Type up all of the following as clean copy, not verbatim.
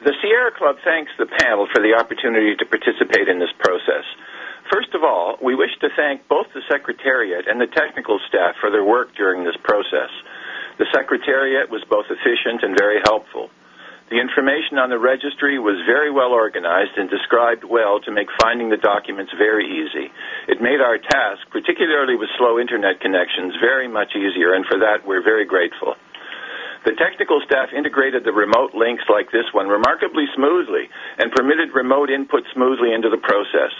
The Sierra Club thanks the panel for the opportunity to participate in this process. First of all, we wish to thank both the Secretariat and the technical staff for their work during this process. The Secretariat was both efficient and very helpful. The information on the registry was very well organized and described well to make finding the documents very easy. It made our task, particularly with slow internet connections, very much easier, and for that we're very grateful. The technical staff integrated the remote links like this one remarkably smoothly and permitted remote input smoothly into the process.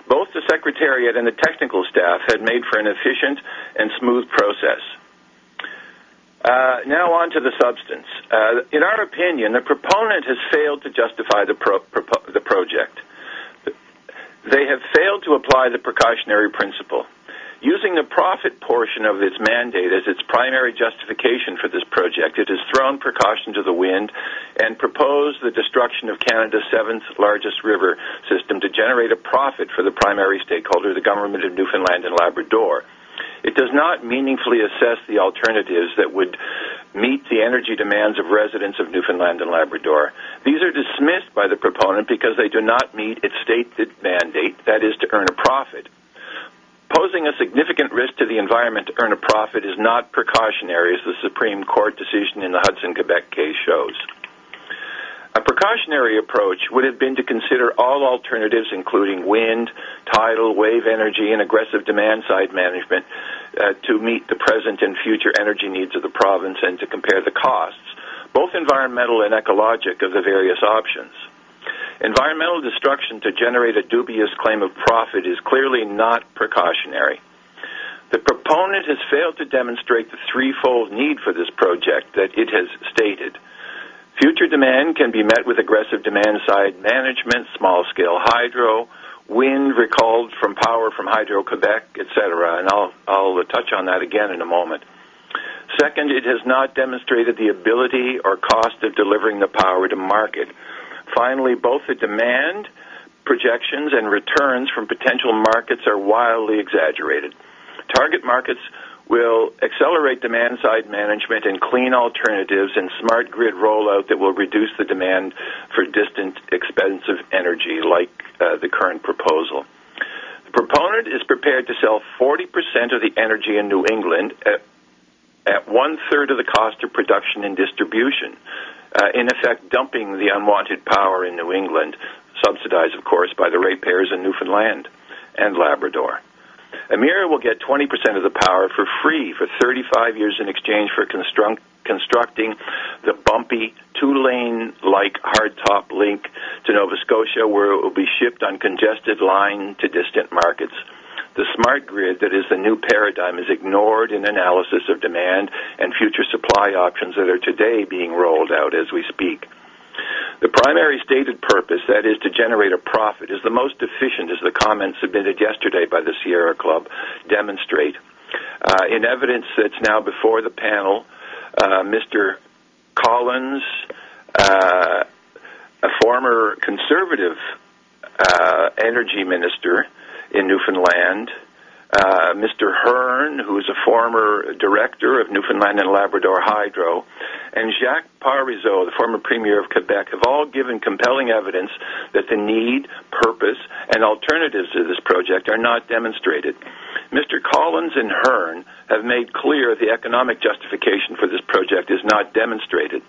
Both the Secretariat and the technical staff had made for an efficient and smooth process. Now on to the substance. In our opinion, the proponent has failed to justify the project. They have failed to apply the precautionary principle. Using the profit portion of its mandate as its primary justification for this project, it has thrown precaution to the wind and proposed the destruction of Canada's seventh largest river system to generate a profit for the primary stakeholder, the Government of Newfoundland and Labrador. It does not meaningfully assess the alternatives that would meet the energy demands of residents of Newfoundland and Labrador. These are dismissed by the proponent because they do not meet its stated mandate, that is, to earn a profit. Posing a significant risk to the environment to earn a profit is not precautionary, as the Supreme Court decision in the Hudson, Quebec case shows. A precautionary approach would have been to consider all alternatives, including wind, tidal, wave energy, and aggressive demand-side management, to meet the present and future energy needs of the province and to compare the costs, both environmental and ecologic, of the various options. Environmental destruction to generate a dubious claim of profit is clearly not precautionary. The proponent has failed to demonstrate the threefold need for this project that it has stated. Future demand can be met with aggressive demand-side management, small-scale hydro, wind recalled from power from Hydro-Quebec, etc., and I'll touch on that again in a moment. Second, it has not demonstrated the ability or cost of delivering the power to market. Finally, both the demand projections and returns from potential markets are wildly exaggerated. Target markets will accelerate demand-side management and clean alternatives and smart grid rollout that will reduce the demand for distant, expensive energy like the current proposal. The proponent is prepared to sell 40% of the energy in New England at one-third of the cost of production and distribution, in effect dumping the unwanted power in New England, subsidized, of course, by the ratepayers in Newfoundland and Labrador. Emera will get 20% of the power for free for 35 years in exchange for constructing the bumpy, two-lane-like hardtop link to Nova Scotia, where it will be shipped on congested line to distant markets. The smart grid that is the new paradigm is ignored in analysis of demand and future supply options that are today being rolled out as we speak. The primary stated purpose, that is to generate a profit, is the most efficient, as the comments submitted yesterday by the Sierra Club demonstrate. In evidence that's now before the panel, Mr. Collins, a former Conservative energy minister in Newfoundland, Mr. Hearn, who is a former director of Newfoundland and Labrador Hydro, and Jacques Parizeau, the former premier of Quebec, have all given compelling evidence that the need, purpose, and alternatives to this project are not demonstrated. Mr. Collins and Hearn have made clear the economic justification for this project is not demonstrated.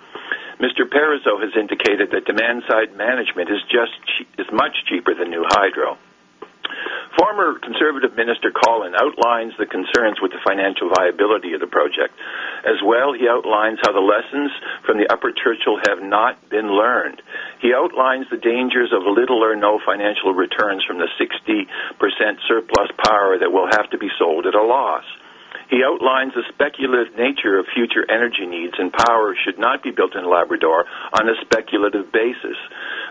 Mr. Parizeau has indicated that demand-side management is much cheaper than new hydro. Former Conservative Minister Collin outlines the concerns with the financial viability of the project. As well, he outlines how the lessons from the Upper Churchill have not been learned. He outlines the dangers of little or no financial returns from the 60% surplus power that will have to be sold at a loss. He outlines the speculative nature of future energy needs, and power should not be built in Labrador on a speculative basis.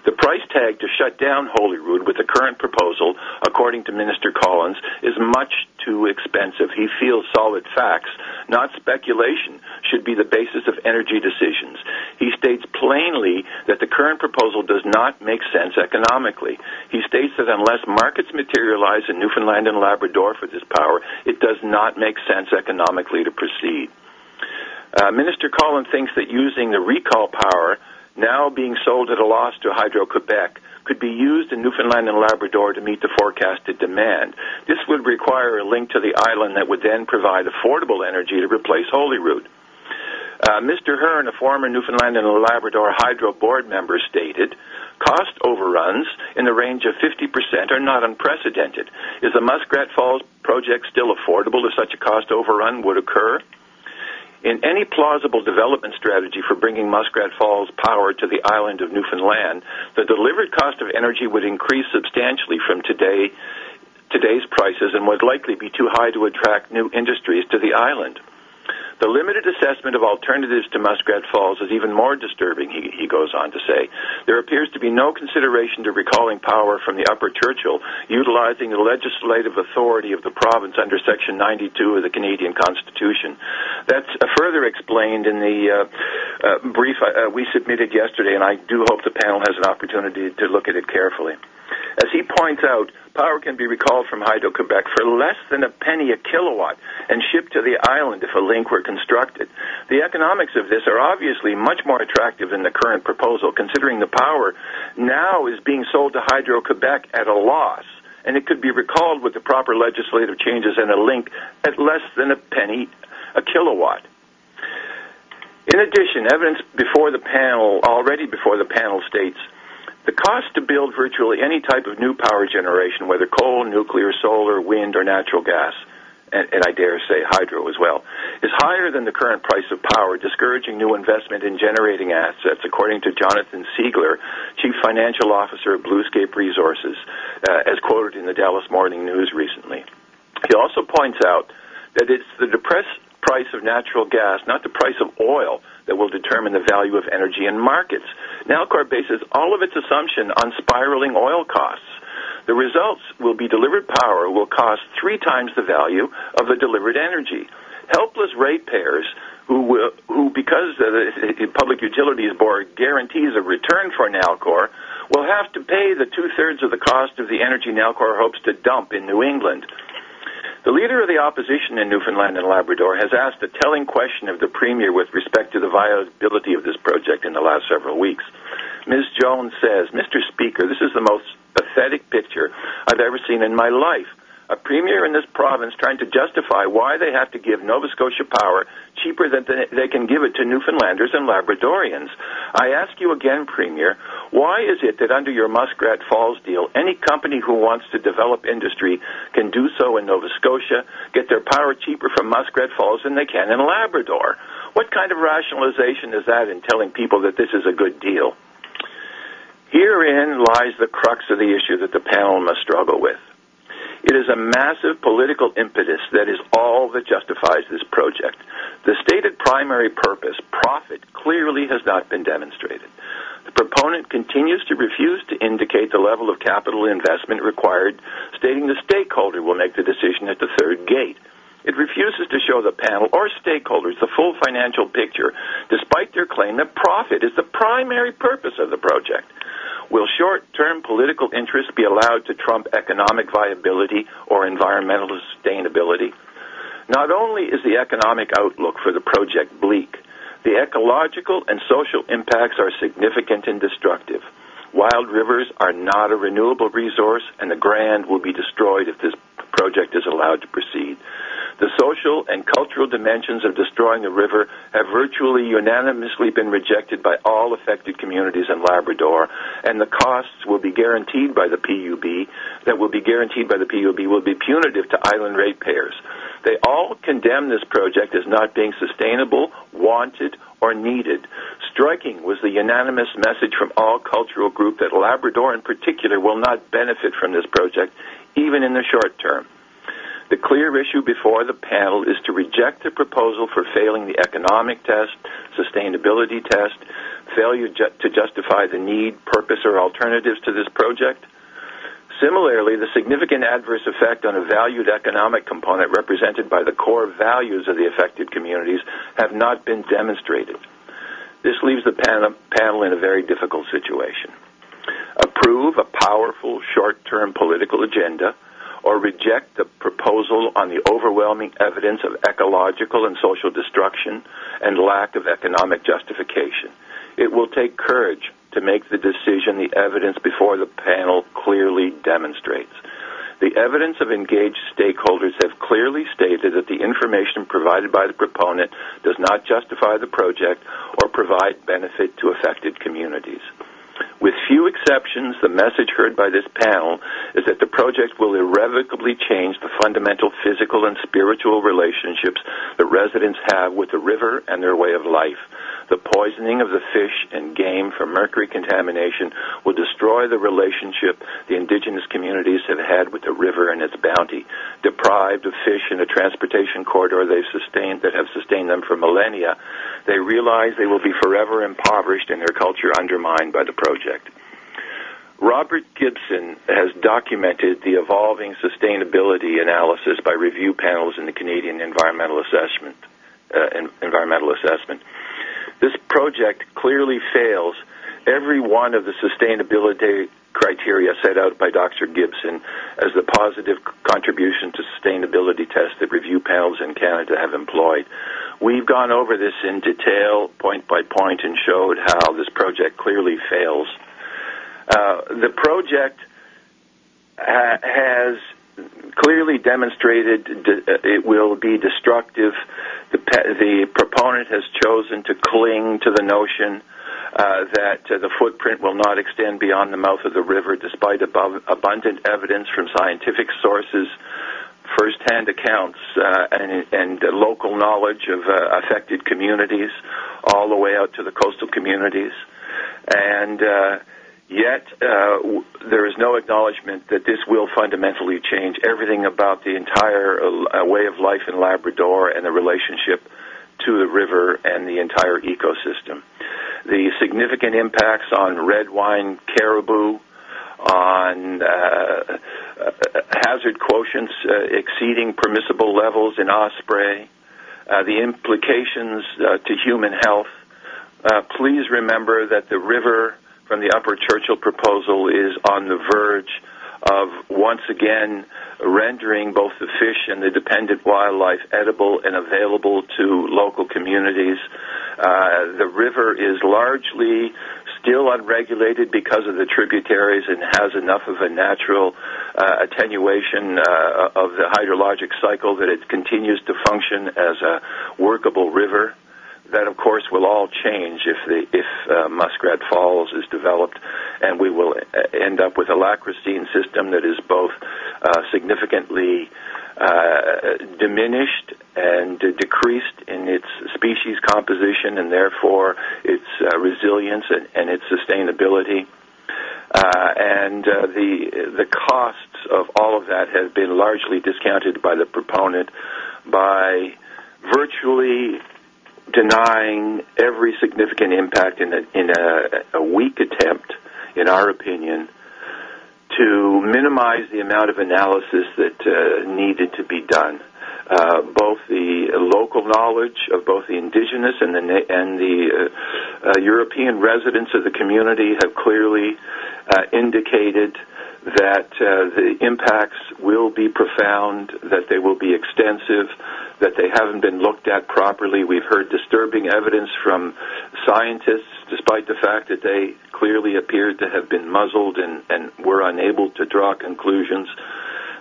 The price tag to shut down Holyrood with the current proposal, according to Minister Collins, is much too expensive. He feels solid facts, not speculation, should be the basis of energy decisions. He states plainly that the current proposal does not make sense economically. He states that unless markets materialize in Newfoundland and Labrador for this power, it does not make sense economically to proceed. Minister Collins thinks that using the recall power now being sold at a loss to Hydro-Quebec, could be used in Newfoundland and Labrador to meet the forecasted demand. This would require a link to the island that would then provide affordable energy to replace Holyrood. Mr. Hearn, a former Newfoundland and Labrador Hydro board member, stated, cost overruns in the range of 50% are not unprecedented. Is the Muskrat Falls project still affordable if such a cost overrun would occur? In any plausible development strategy for bringing Muskrat Falls power to the island of Newfoundland, the delivered cost of energy would increase substantially from today's prices and would likely be too high to attract new industries to the island. The limited assessment of alternatives to Muskrat Falls is even more disturbing, he goes on to say. There appears to be no consideration to recalling power from the Upper Churchill, utilizing the legislative authority of the province under Section 92 of the Canadian Constitution. That's further explained in the brief we submitted yesterday, and I do hope the panel has an opportunity to look at it carefully. As he points out, power can be recalled from Hydro-Quebec for less than a penny a kilowatt and shipped to the island if a link were constructed. The economics of this are obviously much more attractive than the current proposal, considering the power now is being sold to Hydro-Quebec at a loss, and it could be recalled with the proper legislative changes and a link at less than a penny a kilowatt. In addition, evidence already before the panel states, the cost to build virtually any type of new power generation, whether coal, nuclear, solar, wind, or natural gas, and I dare say hydro as well, is higher than the current price of power, discouraging new investment in generating assets, according to Jonathan Siegler, Chief Financial Officer of Bluescape Resources, as quoted in the Dallas Morning News recently. He also points out that it's the depressed price of natural gas, not the price of oil, that will determine the value of energy in markets. Nalcor bases all of its assumption on spiraling oil costs. The results will be delivered power will cost 3 times the value of the delivered energy. Helpless ratepayers who because the Public Utilities Board guarantees a return for Nalcor, will have to pay the 2/3 of the cost of the energy Nalcor hopes to dump in New England. The leader of the opposition in Newfoundland and Labrador has asked a telling question of the Premier with respect to the viability of this project in the last several weeks. Ms. Jones says, "Mr. Speaker, this is the most pathetic picture I've ever seen in my life. A Premier in this province trying to justify why they have to give Nova Scotia power cheaper than they can give it to Newfoundlanders and Labradorians. I ask you again, Premier, why is it that under your Muskrat Falls deal, any company who wants to develop industry can do so in Nova Scotia, get their power cheaper from Muskrat Falls than they can in Labrador? What kind of rationalization is that in telling people that this is a good deal?" Herein lies the crux of the issue that the panel must struggle with. It is a massive political impetus that is all that justifies this project. The stated primary purpose, profit, clearly has not been demonstrated. The proponent continues to refuse to indicate the level of capital investment required, stating the stakeholder will make the decision at the third gate. It refuses to show the panel or stakeholders the full financial picture, despite their claim that profit is the primary purpose of the project. Will short-term political interests be allowed to trump economic viability or environmental sustainability? Not only is the economic outlook for the project bleak, the ecological and social impacts are significant and destructive. Wild rivers are not a renewable resource, and the Grand will be destroyed if this project is allowed to proceed. The social and cultural dimensions of destroying the river have virtually unanimously been rejected by all affected communities in Labrador, and the costs will be guaranteed by the PUB, will be punitive to island ratepayers. They all condemn this project as not being sustainable, wanted, or needed. Striking was the unanimous message from all cultural groups that Labrador in particular will not benefit from this project, even in the short term. The clear issue before the panel is to reject the proposal for failing the economic test, sustainability test, failure to justify the need, purpose, or alternatives to this project. Similarly, the significant adverse effect on a valued economic component represented by the core values of the affected communities have not been demonstrated. This leaves the panel in a very difficult situation. Approve a powerful short-term political agenda, or reject the proposal on the overwhelming evidence of ecological and social destruction and lack of economic justification. It will take courage to make the decision the evidence before the panel clearly demonstrates. The evidence of engaged stakeholders have clearly stated that the information provided by the proponent does not justify the project or provide benefit to affected communities. With few exceptions, the message heard by this panel is that the project will irrevocably change the fundamental physical and spiritual relationships that residents have with the river and their way of life. The poisoning of the fish and game from mercury contamination will destroy the relationship the indigenous communities have had with the river and its bounty. Deprived of fish in a transportation corridor that have sustained them for millennia, they realize they will be forever impoverished and their culture undermined by the project. Robert Gibson has documented the evolving sustainability analysis by review panels in the Canadian Environmental Assessment. This project clearly fails every one of the sustainability criteria set out by Dr. Gibson as the positive contribution to sustainability tests that review panels in Canada have employed. We've gone over this in detail, point by point, and showed how this project clearly fails. The project has clearly demonstrated it will be destructive. The proponent has chosen to cling to the notion that the footprint will not extend beyond the mouth of the river, despite abundant evidence from scientific sources, first-hand accounts, and local knowledge of affected communities, all the way out to the coastal communities. And yet, there is no acknowledgement that this will fundamentally change everything about the entire way of life in Labrador and the relationship to the river and the entire ecosystem. The significant impacts on red wine caribou, on hazard quotients exceeding permissible levels in osprey, the implications to human health. Please remember that the river from the Upper Churchill proposal is on the verge of once again rendering both the fish and the dependent wildlife edible and available to local communities. The river is largely still unregulated because of the tributaries and has enough of a natural attenuation of the hydrologic cycle that it continues to function as a workable river. That, of course, will all change if Muskrat Falls is developed, and we will end up with a lachrystine system that is both significantly diminished and decreased in its species composition and therefore its resilience and its sustainability. And the costs of all of that have been largely discounted by the proponent by virtually denying every significant impact in a weak attempt, in our opinion, to minimize the amount of analysis that needed to be done. Both the local knowledge of both the indigenous and the European residents of the community have clearly indicated that the impacts will be profound, that they will be extensive, that they haven't been looked at properly. We've heard disturbing evidence from scientists, despite the fact that they clearly appeared to have been muzzled and were unable to draw conclusions,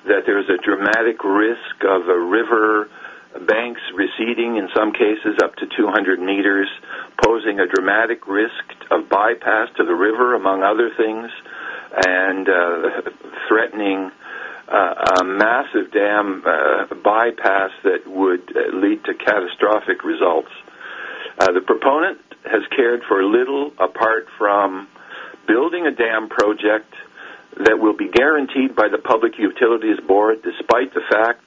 that there's a dramatic risk of a river banks receding, in some cases up to 200 meters, posing a dramatic risk of bypass to the river, among other things, and threatening a massive dam bypass that would lead to catastrophic results. The proponent has cared for little apart from building a dam project that will be guaranteed by the Public Utilities Board, despite the fact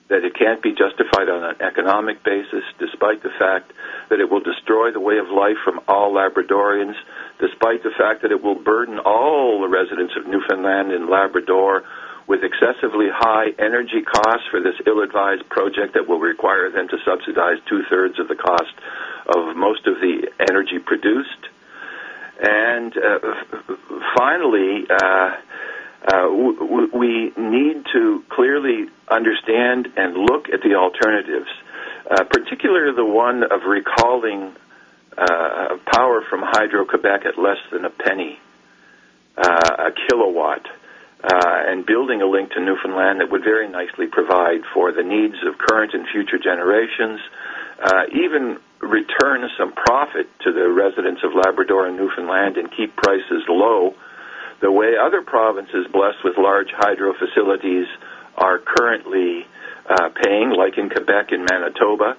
that it can't be justified on an economic basis, despite the fact that it will destroy the way of life from all Labradorians, despite the fact that it will burden all the residents of Newfoundland and Labrador with excessively high energy costs for this ill-advised project that will require them to subsidize two-thirds of the cost of most of the energy produced. And finally, we need to clearly understand and look at the alternatives, particularly the one of recalling power from Hydro-Quebec at less than a penny a kilowatt, and building a link to Newfoundland that would very nicely provide for the needs of current and future generations, even return some profit to the residents of Labrador and Newfoundland and keep prices low, the way other provinces blessed with large hydro facilities are currently paying, like in Quebec and Manitoba.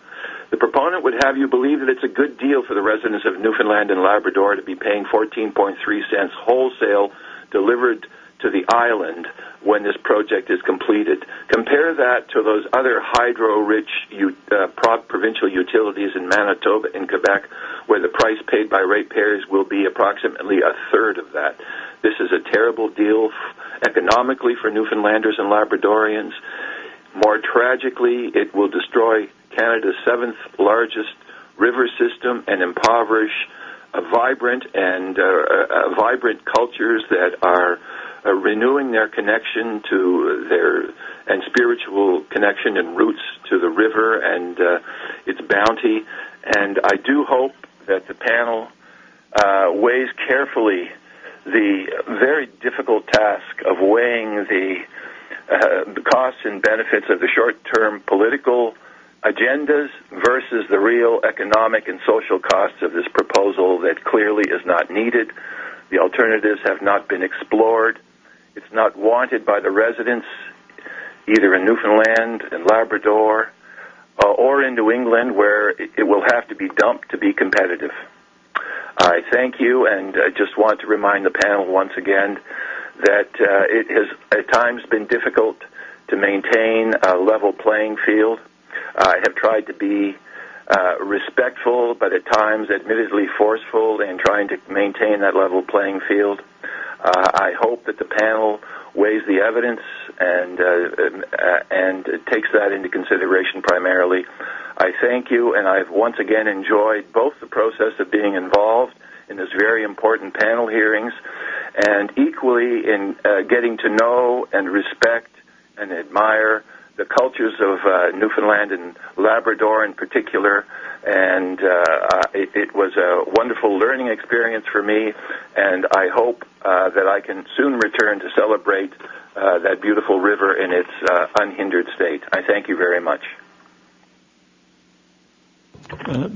The proponent would have you believe that it's a good deal for the residents of Newfoundland and Labrador to be paying 14.3 cents wholesale delivered to the island when this project is completed. Compare that to those other hydro-rich provincial utilities in Manitoba and Quebec, where the price paid by ratepayers will be approximately a third of that. This is a terrible deal economically for Newfoundlanders and Labradorians. More tragically, it will destroy Canada's seventh largest river system and impoverish vibrant cultures that are renewing their connection to and spiritual connection and roots to the river and its bounty. And I do hope that the panel weighs carefully the very difficult task of weighing the costs and benefits of the short-term political agendas versus the real economic and social costs of this proposal that clearly is not needed. The alternatives have not been explored. It's not wanted by the residents, either in Newfoundland and Labrador or in New England, where it will have to be dumped to be competitive. I thank you, and I just want to remind the panel once again that it has at times been difficult to maintain a level playing field. I have tried to be respectful, but at times admittedly forceful in trying to maintain that level playing field. I hope that the panel weighs the evidence and takes that into consideration primarily. I thank you, and I've once again enjoyed both the process of being involved in this very important panel hearings and equally in getting to know and respect and admire the cultures of Newfoundland and Labrador in particular, and it was a wonderful learning experience for me, and I hope that I can soon return to celebrate that beautiful river in its unhindered state. I thank you very much.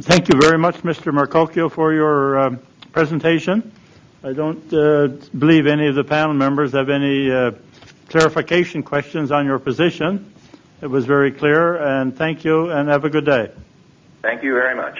Thank you very much, Mr. Marcocchio, for your presentation. I don't believe any of the panel members have any clarification questions on your position. It was very clear, and thank you, and have a good day. Thank you very much.